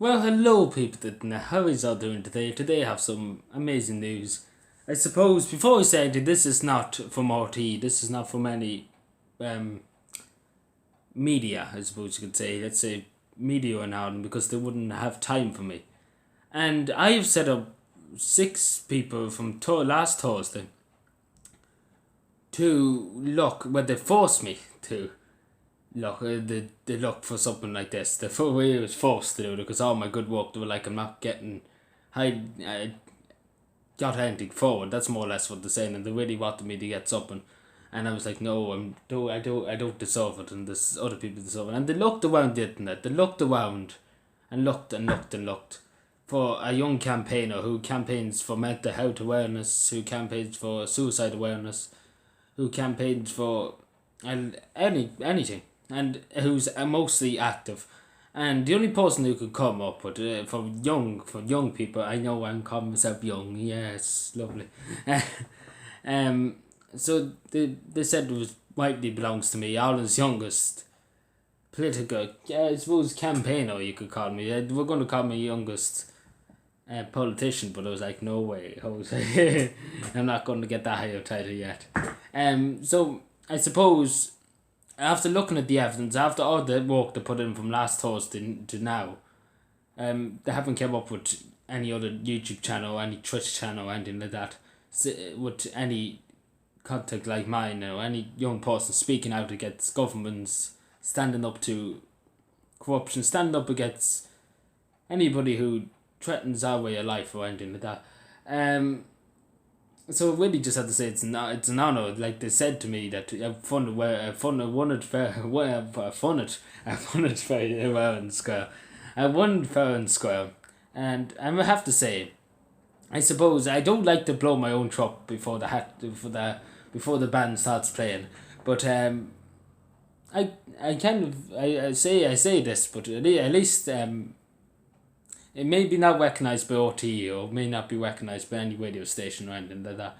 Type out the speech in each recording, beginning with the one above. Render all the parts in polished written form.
Well, hello, people. How is all doing today? Today I have some amazing news. I suppose before I say that this is not from RT, this is not from any um, media, I suppose you could say. Let's say media in Ireland because they wouldn't have time for me. And I have set up 6 people from last Thursday to look, well, they forced me to look, they look for something like this. The way I was forced to do it because all my good work, they were like, I'm not getting, I got anything forward. That's more or less what they're saying, and they really wanted me to get something. And I was like, no, I don't deserve it, and there's other people deserve it. And they looked around the internet, they looked around, and looked and looked and looked for a young campaigner who campaigns for mental health awareness, who campaigns for suicide awareness, who campaigns for anything, and who's mostly active. And the only person who could come up with for young people, I know I'm calling myself young. Yes, lovely. So they said it was rightly belongs to me. Ireland's youngest political, I suppose, campaigner. You could call me. They were going to call me youngest politician, but I was like, no way. I was like, I'm not going to get that higher title yet. So I suppose after looking at the evidence, after all the work they put in from last Thursday to now, they haven't come up with any other YouTube channel, any Twitch channel, or anything like that, with any contact like mine, or any young person speaking out against governments, standing up to corruption, standing up against anybody who threatens our way of life or anything like that. So I really just have to say it's an honor. Like they said to me that I've won it fair and square. I won fair and square, and I have to say, I suppose I don't like to blow my own trumpet before the band starts playing, but I say this, but at least it may be not recognised by RTE or may not be recognised by any radio station or anything like that.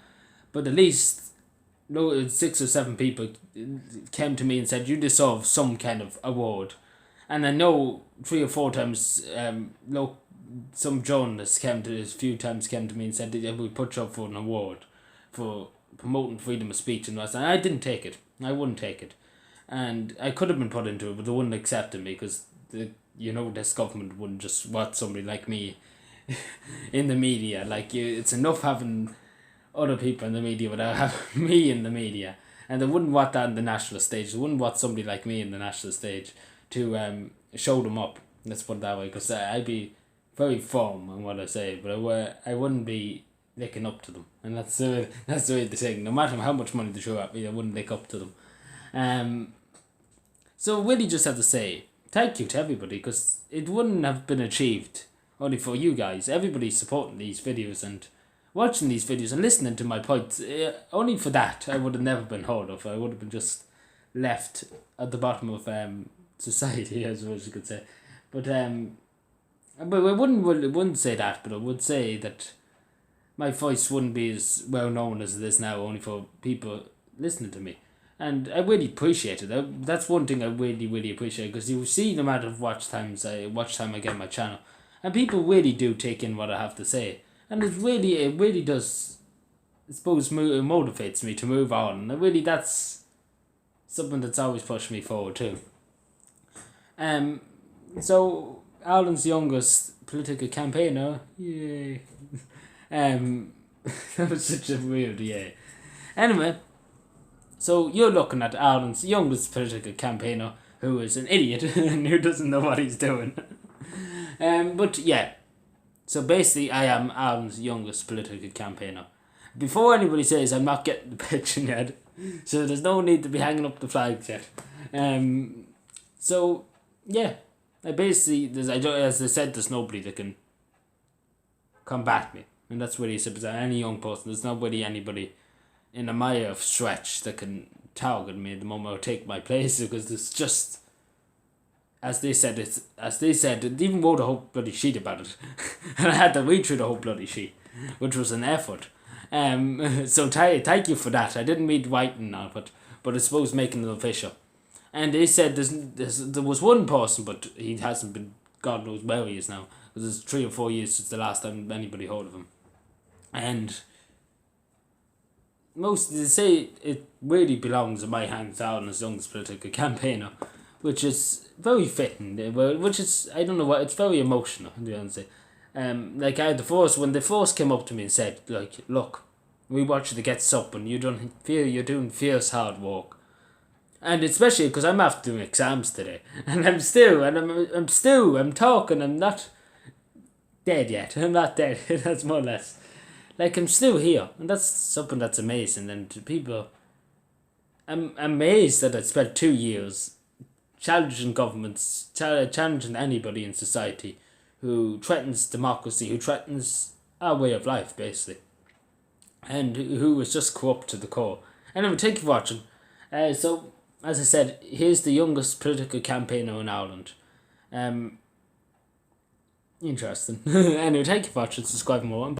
But at least 6 or 7 people came to me and said, you deserve some kind of award. And I know 3 or 4 times some journalists a few times came to me and said, we put you up for an award for promoting freedom of speech and that. And I didn't take it. I wouldn't take it. And I could have been put into it, but they wouldn't accept me because this government wouldn't just want somebody like me in the media. Like, it's enough having other people in the media without having me in the media. And they wouldn't want that in the national stage. They wouldn't want somebody like me in the national stage to show them up. Let's put it that way. Because I'd be very firm on what I say, but I wouldn't be licking up to them. And that's the way the thing. No matter how much money they throw at me, I wouldn't lick up to them. So I really just have to say, thank you to everybody, because it wouldn't have been achieved only for you guys. Everybody supporting these videos and watching these videos and listening to my points. Only for that, I would have never been heard of. I would have been just left at the bottom of society, as you could say. But I wouldn't say that, but I would say that my voice wouldn't be as well known as it is now, only for people listening to me. And I really appreciate it. That's one thing I really, really appreciate, because you see the amount of watch time I get on my channel, and people really do take in what I have to say, and it really does, I suppose, motivates me to move on. And that's something that's always pushed me forward too. So Ireland's youngest political campaigner, yay. That was such a weird yay. Anyway. So you're looking at Ireland's youngest political campaigner, who is an idiot and who doesn't know what he's doing. But yeah, so basically I am Ireland's youngest political campaigner. Before anybody says I'm not getting the pension yet, so there's no need to be hanging up the flags yet. So yeah, as I said, there's nobody that can combat me, and that's really simple. Any young person, there's not really anybody in a mile of stretch that can target me at the moment or take my place, because it's just, as they said, they even wrote a whole bloody sheet about it. And I had to read through the whole bloody sheet, which was an effort. So thank you for that. I didn't read writing of it, but I suppose making it official. And they said there was one person, but he hasn't been God knows where he is now. Because it's 3 or 4 years since the last time anybody heard of him. And most they say it really belongs in my hands down as youngest political campaigner, which is very fitting. Which is, I don't know what, it's very emotional. Like I had when they first came up to me and said, like, look, we want you to get up and you're doing fierce hard work. And especially because I'm after doing exams today, and I'm talking, I'm not dead yet. I'm not dead. That's more or less. Like, I'm still here, and that's something that's amazing. And people, I'm amazed that I spent 2 years challenging governments, challenging anybody in society who threatens democracy, who threatens our way of life, basically, and who is just corrupt to the core. Anyway, thank you for watching. So, as I said, here's the youngest political campaigner in Ireland. Interesting. Anyway, thank you for watching. Subscribe for more.